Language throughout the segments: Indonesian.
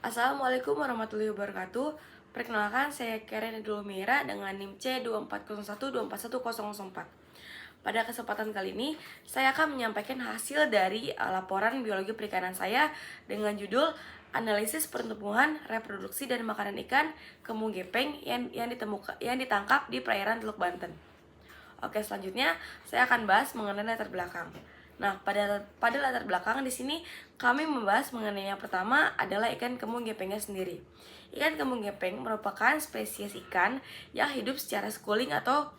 Assalamualaikum warahmatullahi wabarakatuh. Perkenalkan, saya Karen Edulmira dengan NIM C24012412004. Pada kesempatan kali ini, saya akan menyampaikan hasil dari laporan biologi perikanan saya dengan judul Analisis Pertumbuhan, Reproduksi, dan Makanan Ikan Kembung Gepeng yang ditangkap di perairan Teluk Banten. Oke, selanjutnya saya akan bahas mengenai latar belakang. Nah, pada latar belakang di sini kami membahas mengenai yang pertama adalah ikan kembung gepengnya sendiri. Ikan kembung gepeng merupakan spesies ikan yang hidup secara schooling atau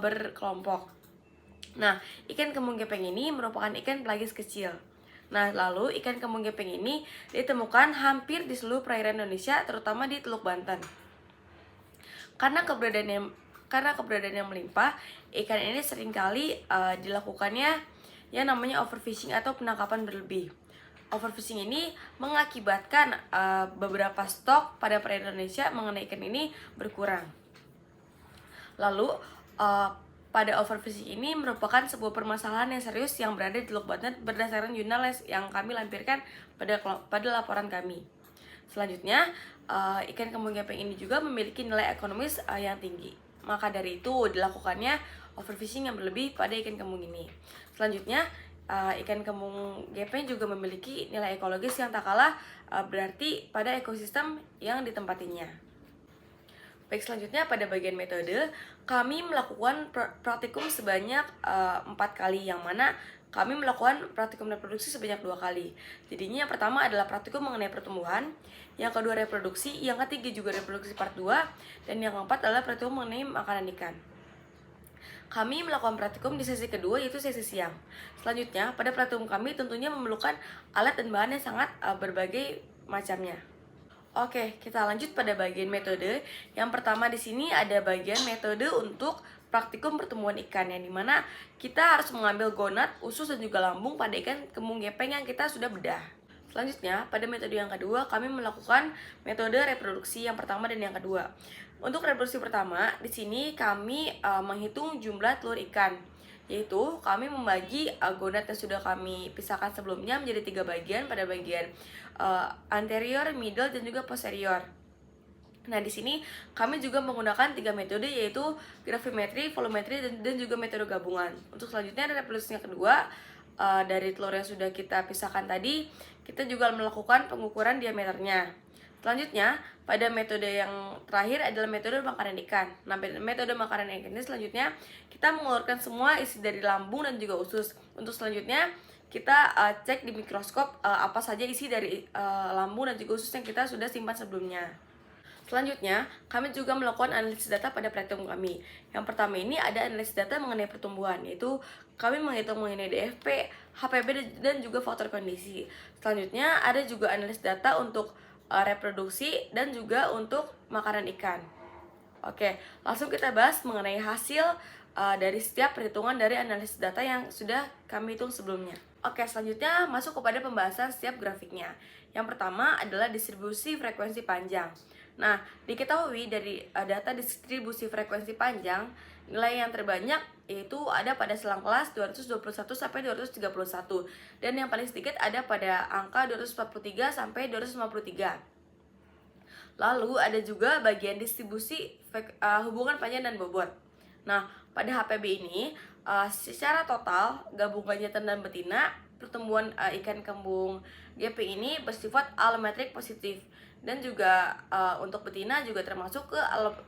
berkelompok. Nah, ikan kembung gepeng ini merupakan ikan pelagis kecil. Nah, lalu ikan kembung gepeng ini ditemukan hampir di seluruh perairan Indonesia, terutama di Teluk Banten. Karena keberadaan yang melimpah, ikan ini seringkali dilakukannya yang namanya overfishing atau penangkapan berlebih. Overfishing ini mengakibatkan beberapa stok pada perairan Indonesia mengenai ikan ini berkurang. Lalu pada overfishing ini merupakan sebuah permasalahan yang serius yang berada di Teluk Banten berdasarkan jurnal yang kami lampirkan pada laporan kami. Selanjutnya, ikan kembung gepeng ini juga memiliki nilai ekonomis yang tinggi. Maka dari itu dilakukannya overfishing yang berlebih pada ikan kembung ini. Selanjutnya, ikan kembung gepeng juga memiliki nilai ekologis yang tak kalah berarti pada ekosistem yang ditempatinya. Baik, selanjutnya pada bagian metode, kami melakukan praktikum sebanyak 4 kali, yang mana kami melakukan praktikum reproduksi sebanyak 2 kali. Jadinya yang pertama adalah praktikum mengenai pertumbuhan, yang kedua reproduksi, yang ketiga juga reproduksi part 2, dan yang keempat adalah praktikum mengenai makanan ikan. Kami melakukan praktikum di sesi kedua, yaitu sesi siang. Selanjutnya, pada praktikum kami tentunya memerlukan alat dan bahan yang sangat berbagai macamnya. Oke, kita lanjut pada bagian metode. Yang pertama di sini ada bagian metode untuk praktikum pertumbuhan ikan, yang dimana kita harus mengambil gonad, usus, dan juga lambung pada ikan kembung gepeng yang kita sudah bedah. Selanjutnya, pada metode yang kedua, kami melakukan metode reproduksi yang pertama dan yang kedua. Untuk reproduksi pertama, di sini kami menghitung jumlah telur ikan, yaitu kami membagi gonad yang sudah kami pisahkan sebelumnya menjadi 3 bagian, pada bagian anterior, middle, dan juga posterior. Nah, di sini kami juga menggunakan 3 metode, yaitu gravimetri, volumetri, dan juga metode gabungan. Untuk selanjutnya ada reproduksi yang kedua. Dari telur yang sudah kita pisahkan tadi, kita juga melakukan pengukuran diameternya. Selanjutnya, pada metode yang terakhir adalah metode makanan ikan. Nah, metode makanan ikan ini selanjutnya kita mengeluarkan semua isi dari lambung dan juga usus. Untuk selanjutnya kita cek di mikroskop apa saja isi dari lambung dan juga usus yang kita sudah simpan sebelumnya. Selanjutnya, kami juga melakukan analisis data pada praktikum kami. Yang pertama ini ada analisis data mengenai pertumbuhan, yaitu kami menghitung mengenai DFP, HPB, dan juga faktor kondisi. Selanjutnya, ada juga analisis data untuk reproduksi dan juga untuk makanan ikan. Oke, langsung kita bahas mengenai hasil dari setiap perhitungan dari analisis data yang sudah kami hitung sebelumnya. Oke, selanjutnya masuk kepada pembahasan setiap grafiknya. Yang pertama adalah distribusi frekuensi panjang. Nah, diketahui dari data distribusi frekuensi panjang, nilai yang terbanyak yaitu ada pada selang kelas 221 sampai 231, dan yang paling sedikit ada pada angka 243 sampai 253. Lalu ada juga bagian distribusi hubungan panjang dan bobot. Nah, pada HPB ini secara total gabungan jantan dan betina, pertumbuhan ikan kembung gepeng ini bersifat allometric positif, dan juga untuk betina juga termasuk ke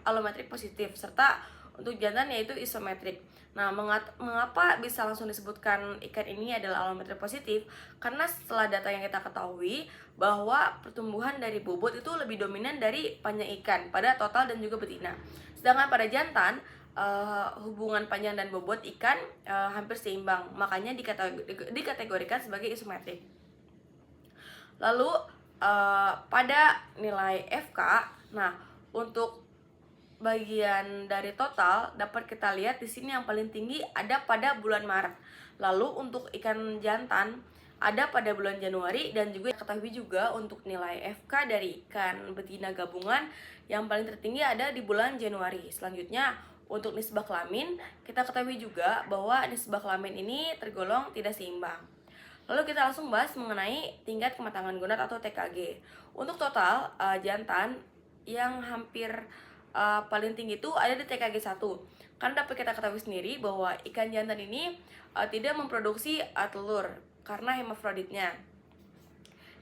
allometric positif, serta untuk jantan yaitu isometrik. Nah, mengapa bisa langsung disebutkan ikan ini adalah allometric positif? Karena setelah data yang kita ketahui bahwa pertumbuhan dari bobot itu lebih dominan dari panjang ikan pada total dan juga betina. Sedangkan pada jantan hubungan panjang dan bobot ikan hampir seimbang, makanya dikategorikan sebagai isometrik. Lalu pada nilai FK, nah untuk bagian dari total dapat kita lihat di sini yang paling tinggi ada pada bulan Maret. Lalu untuk ikan jantan ada pada bulan Januari, dan juga ketahui juga untuk nilai FK dari ikan betina gabungan yang paling tertinggi ada di bulan Januari. Selanjutnya untuk nisbah kelamin, kita ketahui juga bahwa nisbah kelamin ini tergolong tidak seimbang. Lalu kita langsung bahas mengenai tingkat kematangan gonad atau TKG. Untuk total jantan yang hampir paling tinggi itu ada di TKG 1. Karena dapat kita ketahui sendiri bahwa ikan jantan ini tidak memproduksi telur karena hermafroditnya.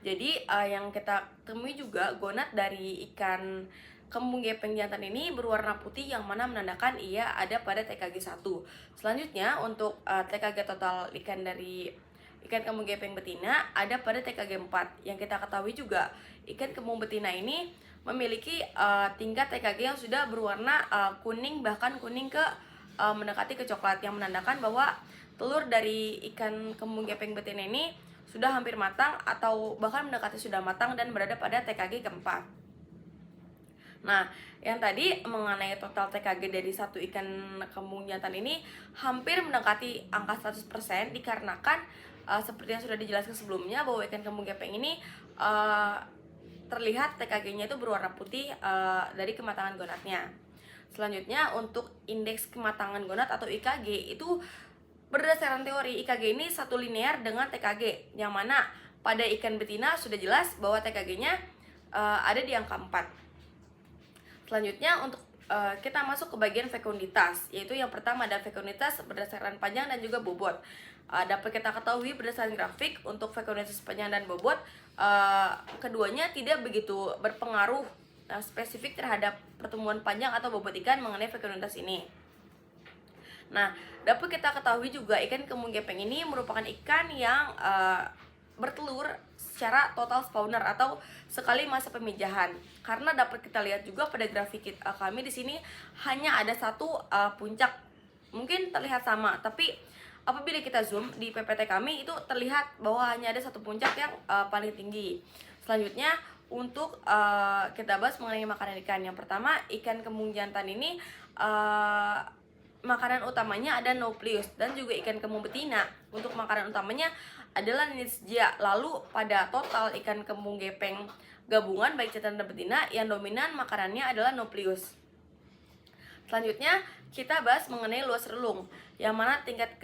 Jadi yang kita temui juga gonad dari ikan kembung gepeng jantan ini berwarna putih yang mana menandakan ia ada pada TKG 1. Selanjutnya untuk TKG total ikan dari ikan kembung gepeng betina ada pada TKG 4. Yang kita ketahui juga ikan kembung betina ini memiliki tingkat TKG yang sudah berwarna kuning, bahkan kuning ke mendekati ke coklat, yang menandakan bahwa telur dari ikan kembung gepeng betina ini sudah hampir matang atau bahkan mendekati sudah matang dan berada pada TKG keempat. Nah, yang tadi mengenai total TKG dari satu ikan kembung jantan ini hampir mendekati angka 100% dikarenakan seperti yang sudah dijelaskan sebelumnya bahwa ikan kembung gepeng ini terlihat TKG-nya itu berwarna putih dari kematangan gonadnya. Selanjutnya untuk indeks kematangan gonad atau IKG itu berdasarkan teori IKG ini satu linear dengan TKG, yang mana pada ikan betina sudah jelas bahwa TKG-nya ada di angka 4. Selanjutnya untuk kita masuk ke bagian fekunditas, yaitu yang pertama ada fekunditas berdasarkan panjang dan juga bobot. Dapat kita ketahui berdasarkan grafik untuk fekunditas panjang dan bobot, keduanya tidak begitu berpengaruh spesifik terhadap pertumbuhan panjang atau bobot ikan mengenai fekunditas ini. Nah, dapat kita ketahui juga ikan kembung gepeng ini merupakan ikan yang bertelur secara total spawner atau sekali masa pemijahan. Karena dapat kita lihat juga pada grafik kami di sini hanya ada satu puncak. Mungkin terlihat sama, tapi apabila kita zoom di PPT kami itu terlihat bahwa hanya ada satu puncak yang paling tinggi. Selanjutnya untuk kita bahas mengenai makanan ikan. Yang pertama, ikan kembung jantan ini makanan utamanya ada Nauplius, dan juga ikan kembung betina untuk makanan utamanya adalah Nitsgia. Lalu pada total ikan kembung gepeng gabungan baik jantan dan betina yang dominan makanannya adalah Nauplius. Selanjutnya kita bahas mengenai luas relung, yang mana tingkat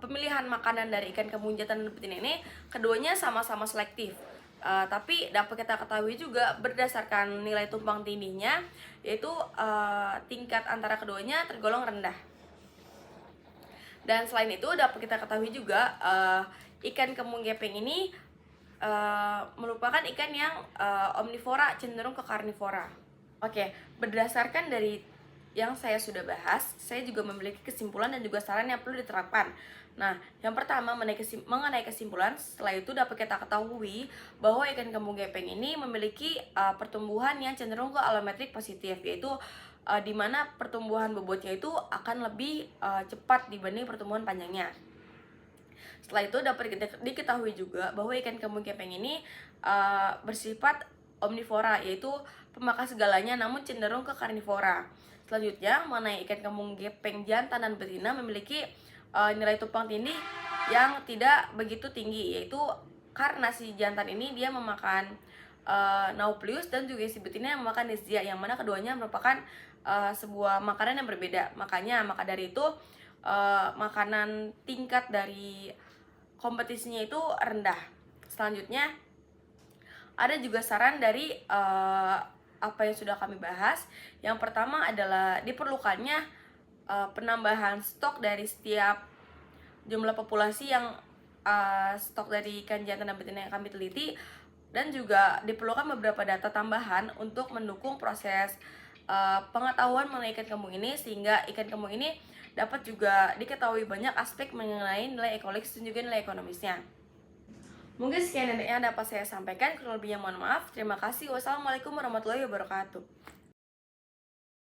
pemilihan makanan dari ikan kembung jantan dan betina ini keduanya sama-sama selektif. Tapi dapat kita ketahui juga berdasarkan nilai tumpang tindihnya, yaitu tingkat antara keduanya tergolong rendah. Dan selain itu dapat kita ketahui juga ikan kembung gepeng ini merupakan ikan yang omnivora, cenderung ke karnivora. Oke, berdasarkan dari yang saya sudah bahas, saya juga memiliki kesimpulan dan juga saran yang perlu diterapkan. Nah, yang pertama mengenai kesimpulan, setelah itu dapat kita ketahui bahwa ikan kembung gepeng ini memiliki pertumbuhan yang cenderung ke allometric positif, yaitu di mana pertumbuhan bobotnya itu akan lebih cepat dibanding pertumbuhan panjangnya. Setelah itu dapat diketahui juga bahwa ikan kembung gepeng ini bersifat omnivora, yaitu pemakan segalanya namun cenderung ke karnivora. Selanjutnya mengenai ikan kembung gepeng jantan dan betina memiliki nilai tumpang tindih yang tidak begitu tinggi, yaitu karena si jantan ini dia memakan Nauplius dan juga si betina yang memakan Nitsgia, yang mana keduanya merupakan sebuah makanan yang berbeda. Maka dari itu makanan tingkat dari kompetisinya itu rendah. Selanjutnya ada juga saran dari apa yang sudah kami bahas. Yang pertama adalah diperlukannya penambahan stok dari setiap jumlah populasi yang stok dari ikan jantan dan betina yang kami teliti, dan juga diperlukan beberapa data tambahan untuk mendukung proses pengetahuan mengenai ikan kembung ini, sehingga ikan kembung ini dapat juga diketahui banyak aspek mengenai nilai ekologis dan juga nilai ekonomisnya. Mungkin sekian yang dapat saya sampaikan, kurang lebihnya mohon maaf. Terima kasih. Wassalamualaikum warahmatullahi wabarakatuh.